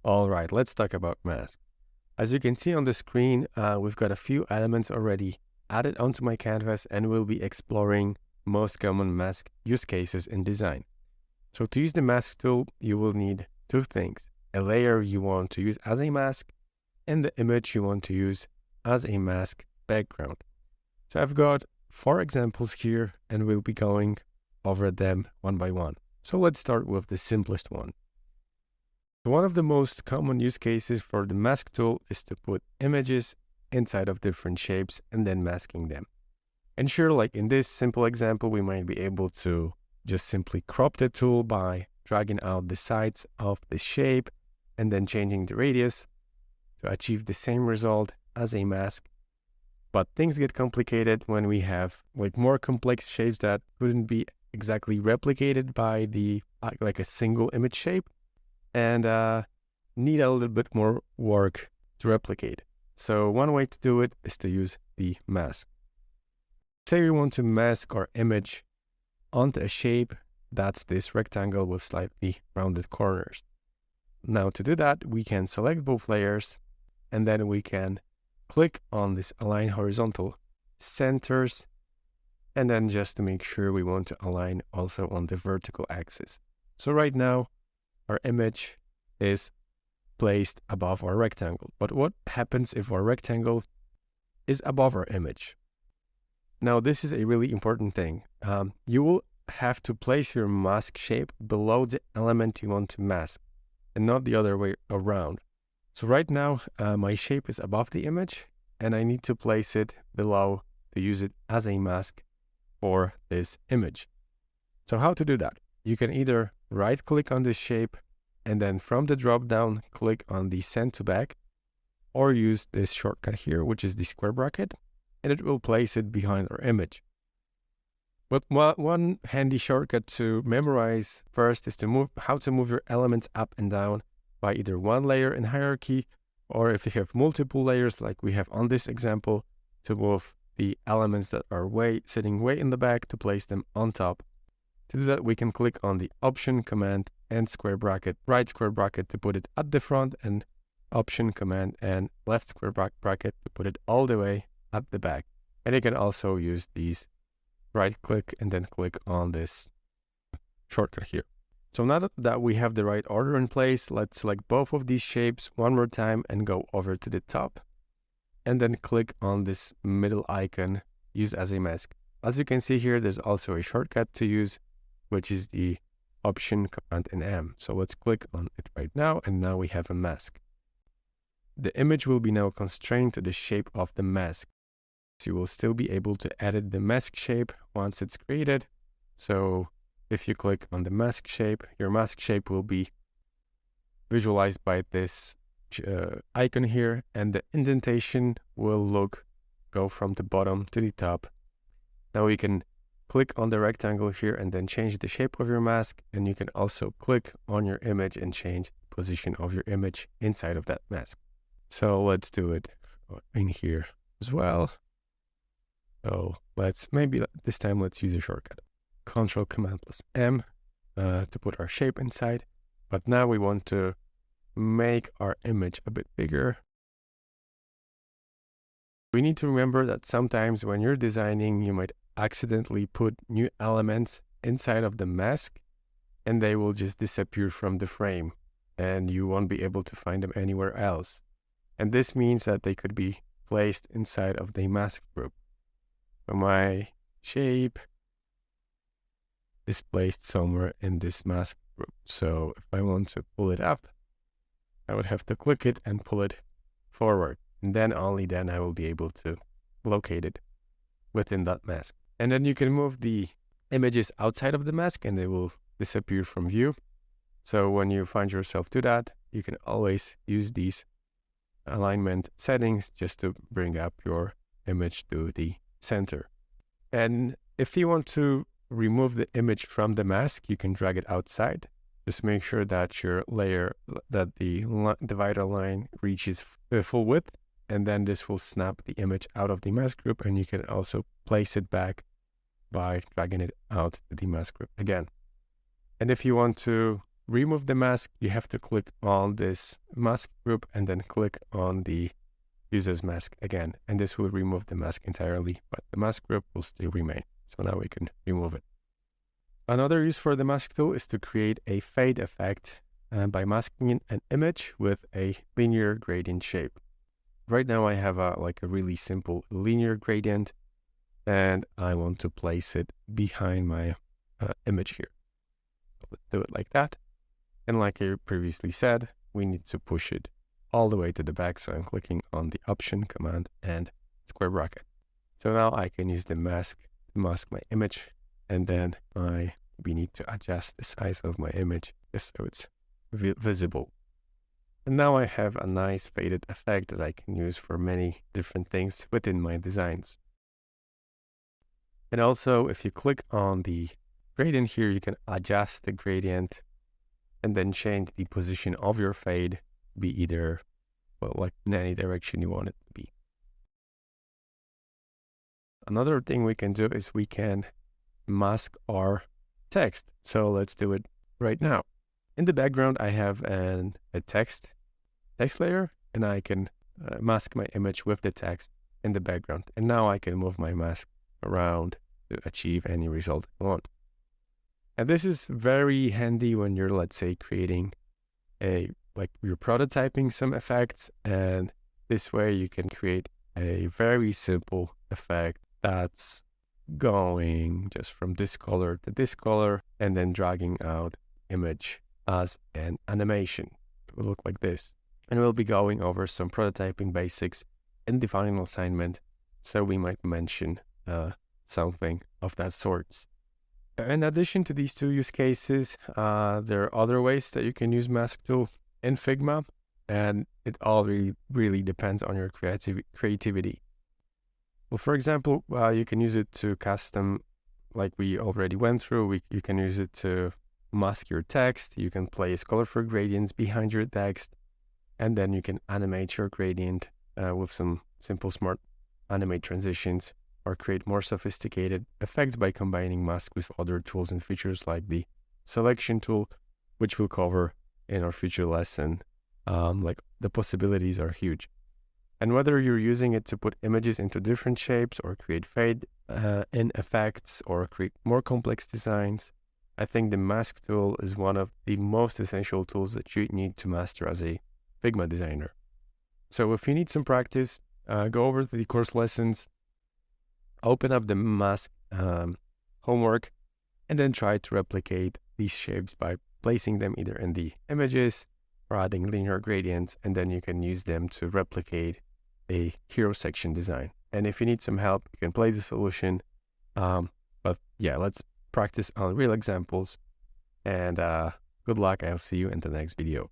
All right, let's talk about mask. As you can see on the screen, we've got a few elements already added onto my canvas, and we'll be exploring most common mask use cases in design. So to use the mask tool, you will need two things: a layer you want to use as a mask and the image you want to use as a mask background. So I've got 4 examples here, and we'll be going over them one by one. So let's start with the simplest one. One of the most common use cases for the mask tool is to put images inside of different shapes and then masking them. And sure, like in this simple example, we might be able to just simply crop the tool by dragging out the sides of the shape and then changing the radius to achieve the same result as a mask. But things get complicated when we have like more complex shapes that couldn't be exactly replicated by the like a single image shape, and need a little bit more work to replicate. So one way to do it is to use the mask. Say we want to mask our image onto a shape that's this rectangle with slightly rounded corners. Now to do that, we can select both layers, and then we can click on this Align Horizontal Centers, and then just to make sure we want to align also on the vertical axis. So right now, our image is placed above our rectangle. But what happens if our rectangle is above our image? Now, this is a really important thing. You will have to place your mask shape below the element you want to mask, and not the other way around. So right now, my shape is above the image, and I need to place it below to use it as a mask for this image. So how to do that? You can either right-click on this shape, and then from the drop-down, click on the Send to Back, or use this shortcut here, which is the square bracket, and it will place it behind our image. But one handy shortcut to memorize first is how to move your elements up and down by either one layer in hierarchy, or if you have multiple layers like we have on this example, to move the elements that are sitting way in the back to place them on top. To do that, we can click on the Option Command and square bracket, right square bracket to put it at the front, and Option Command and left square bracket to put it all the way at the back. And you can also use these right click and then click on this shortcut here. So now that we have the right order in place, let's select both of these shapes one more time and go over to the top, and then click on this middle icon, Use as a Mask. As you can see here, there's also a shortcut to use, which is the Option Command and M. So let's click on it right now, and now we have a mask. The image will be now constrained to the shape of the mask. So you will still be able to edit the mask shape once it's created. So if you click on the mask shape, your mask shape will be visualized by this icon here, and the indentation will go from the bottom to the top. Now we can click on the rectangle here and then change the shape of your mask, and you can also click on your image and change the position of your image inside of that mask. So let's do it in here as well. So maybe this time let's use a shortcut. Control Command plus M to put our shape inside. But now we want to make our image a bit bigger. We need to remember that sometimes when you're designing, you might accidentally put new elements inside of the mask, and they will just disappear from the frame, and you won't be able to find them anywhere else. And this means that they could be placed inside of the mask group. So my shape is placed somewhere in this mask group. So if I want to pull it up, I would have to click it and pull it forward. And then only then I will be able to locate it within that mask. And then you can move the images outside of the mask and they will disappear from view. So when you find yourself to that, you can always use these alignment settings just to bring up your image to the center. And if you want to remove the image from the mask, you can drag it outside. Just make sure that your layer, that the divider line reaches full width, and then this will snap the image out of the mask group, and you can also place it back by dragging it out to the mask group again. And if you want to remove the mask, you have to click on this mask group and then click on the user's mask again. And this will remove the mask entirely, but the mask group will still remain. So now we can remove it. Another use for the mask tool is to create a fade effect by masking an image with a linear gradient shape. Right now I have a really simple linear gradient, and I want to place it behind my image here. Let's do it like that. And like I previously said, we need to push it all the way to the back. So I'm clicking on the Option, Command, and square bracket. So now I can use the mask to mask my image, and then we need to adjust the size of my image just so it's visible. And now I have a nice faded effect that I can use for many different things within my designs. And also, if you click on the gradient here, you can adjust the gradient and then change the position of your fade, be either, in any direction you want it to be. Another thing we can do is we can mask our text. So let's do it right now. In the background, I have a text layer, and I can mask my image with the text in the background. And now I can move my mask around to achieve any result I want. And this is very handy when you're, let's say, creating you're prototyping some effects, and this way you can create a very simple effect that's going just from this color to this color and then dragging out image as an animation. It will look like this. And we'll be going over some prototyping basics in the final assignment, so we might mention something of that sort. In addition to these two use cases, there are other ways that you can use Mask Tool in Figma, and it all really depends on your creativity. Well, for example, you can use it to custom, like we already went through. You can use it to mask your text. You can place colorful gradients behind your text, and then you can animate your gradient with some simple smart animate transitions, or create more sophisticated effects by combining mask with other tools and features like the selection tool, which we'll cover in our future lesson. The possibilities are huge. And whether you're using it to put images into different shapes, or create fade in effects, or create more complex designs, I think the Mask Tool is one of the most essential tools that you need to master as a Figma designer. So if you need some practice, go over to the course lessons, open up the mask homework, and then try to replicate these shapes by placing them either in the images or adding linear gradients, and then you can use them to replicate a hero section design. And if you need some help, you can play the solution. But yeah, let's practice on real examples, and good luck. I'll see you in the next video.